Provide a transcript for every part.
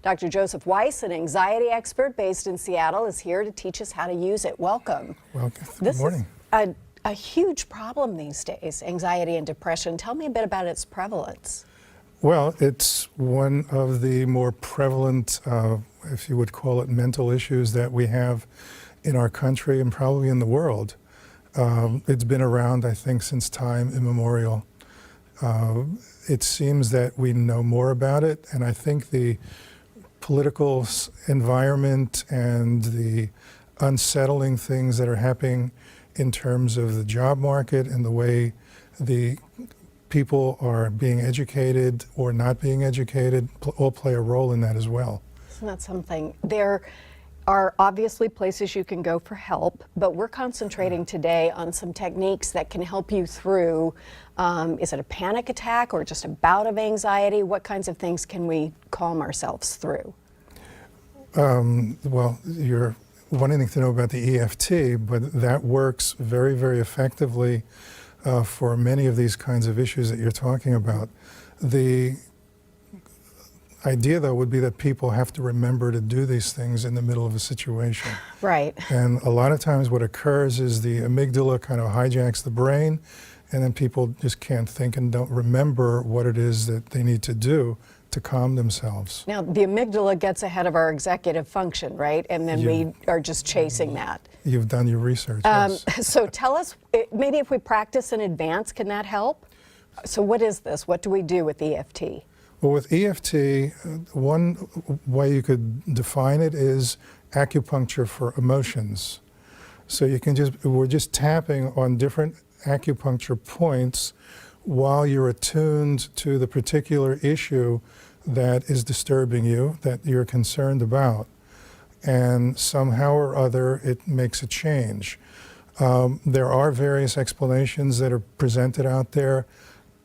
Dr. Joseph Uwais, an anxiety expert based in Seattle, is here to teach us how to use it. Welcome. Welcome. This Good morning. is a huge problem these days, anxiety and depression. Tell me a bit about its prevalence. Well, it's one of the more prevalent, if you would call it, mental issues that we have in our country and probably in the world. It's been around, I think, since time immemorial. It seems that we know more about it, and I think the political environment and the unsettling things that are happening in terms of the job market and the way the people are being educated or not being educated all play a role in that as well. Isn't that something? There are obviously places you can go for help, but we're concentrating today on some techniques that can help you through, is it a panic attack or just a bout of anxiety? What kinds of things can we calm ourselves through? Well, you're wanting to know about the EFT, but that works very, very effectively for many of these kinds of issues that you're talking about. The idea, though, would be that people have to remember to do these things in the middle of a situation. Right. And a lot of times what occurs is the amygdala kind of hijacks the brain, and then people just can't think and don't remember what it is that they need to do to calm themselves. Now, the amygdala gets ahead of our executive function, right? And then we are just chasing that. You've done your research. Yes. So tell us, maybe if we practice in advance, can that help? So what is this? What do we do with EFT? Well, with EFT, one way you could define it is acupuncture for emotions. So you can we're just tapping on different acupuncture points while you're attuned to the particular issue that is disturbing you, that you're concerned about. And somehow or other, it makes a change. There are various explanations that are presented out there.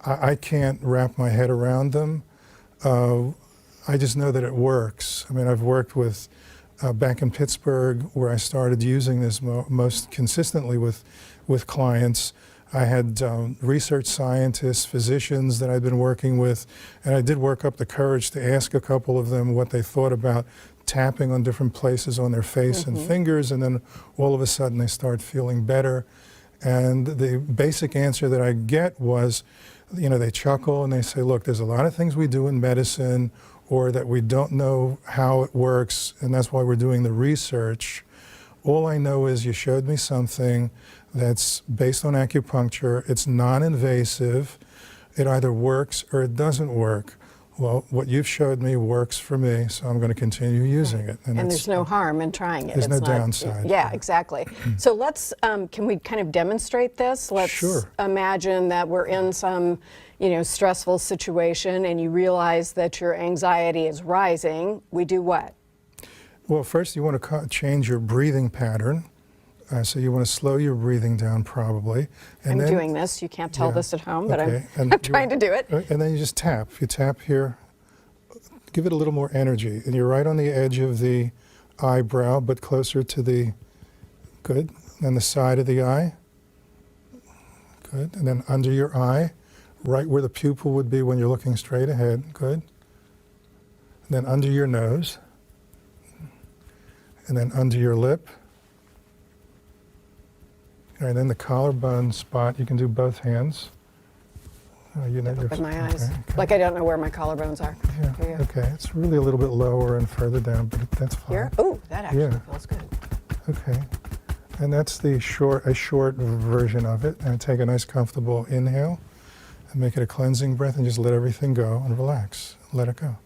I can't wrap my head around them. I just know that it works. I mean, I've worked with, back in Pittsburgh, where I started using this most consistently with clients. I had research scientists, physicians that I'd been working with, and I did work up the courage to ask a couple of them what they thought about tapping on different places on their face and fingers, and then all of a sudden they start feeling better. And the basic answer that I get was, you know, they chuckle and they say, look, there's a lot of things we do in medicine or that we don't know how it works, and that's why we're doing the research. All I know is you showed me something that's based on acupuncture. It's non-invasive. It either works or it doesn't work. Well, what you've showed me works for me, so I'm going to continue using it. And there's no harm in trying it. There's no downside. Yeah, exactly. So let's, can we kind of demonstrate this? Let's imagine that we're in some, stressful situation and you realize that your anxiety is rising. We do what? Well, first you want to change your breathing pattern. So you want to slow your breathing down probably. And I'm doing this. You can't tell this at home, but I'm trying to do it. And then you just tap. You tap here. Give it a little more energy. And you're right on the edge of the eyebrow, but closer to the, good. And the side of the eye. Good. And then under your eye, right where the pupil would be when you're looking straight ahead. Good. And then under your nose. And then under your lip. And then the collarbone spot, you can do both hands. Open my eyes. Okay. Like I don't know where my collarbones are. Yeah, okay. It's really a little bit lower and further down, but that's fine. Here? Oh, that actually feels good. Okay. And that's the short version of it. And take a nice comfortable inhale and make it a cleansing breath and just let everything go and relax. Let it go.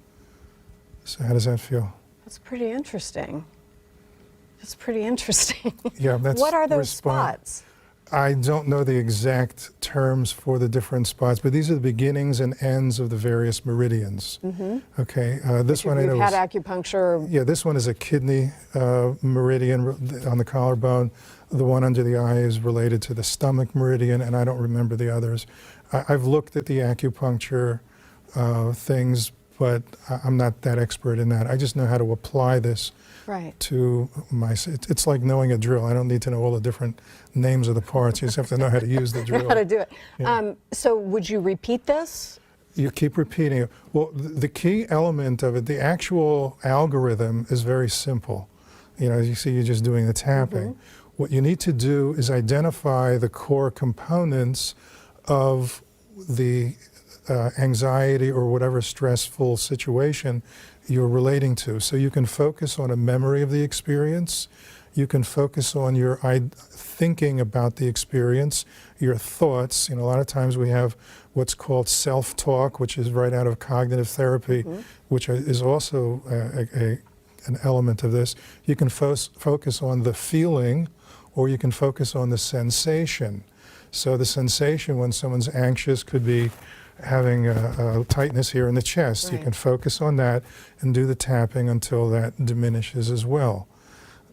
So how does that feel? That's pretty interesting. That's pretty interesting. Yeah, that's what are those spots? I don't know the exact terms for the different spots, but these are the beginnings and ends of the various meridians. Okay, this one I know. You've had acupuncture. Yeah, this one is a kidney meridian on the collarbone. The one under the eye is related to the stomach meridian, and I don't remember the others. I've looked at the acupuncture things, but I'm not that expert in that. I just know how to apply this to my, it's like knowing a drill. I don't need to know all the different names of the parts. You just have to know how to use the drill. Know how to do it. Yeah. So would you repeat this? You keep repeating it. Well, the key element of it, the actual algorithm is very simple. You know, as you see, you're just doing the tapping. What you need to do is identify the core components of the anxiety or whatever stressful situation you're relating to. So you can focus on a memory of the experience. You can focus on your thinking about the experience, your thoughts. You know, a lot of times we have what's called self-talk, which is right out of cognitive therapy, which is also an element of this. You can focus on the feeling, or you can focus on the sensation. So the sensation when someone's anxious could be having a tightness here in the chest. You can focus on that and do the tapping until that diminishes as well.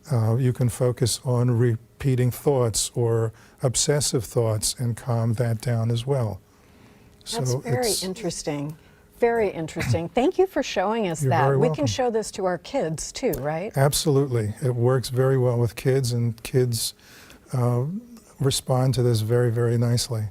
You can focus on repeating thoughts or obsessive thoughts and calm that down as well. That's So very it's, interesting. Very interesting. Thank you for showing us You're that. very We welcome. can show this to our kids too, right? Absolutely. It works very well with kids, and kids respond to this very, very nicely.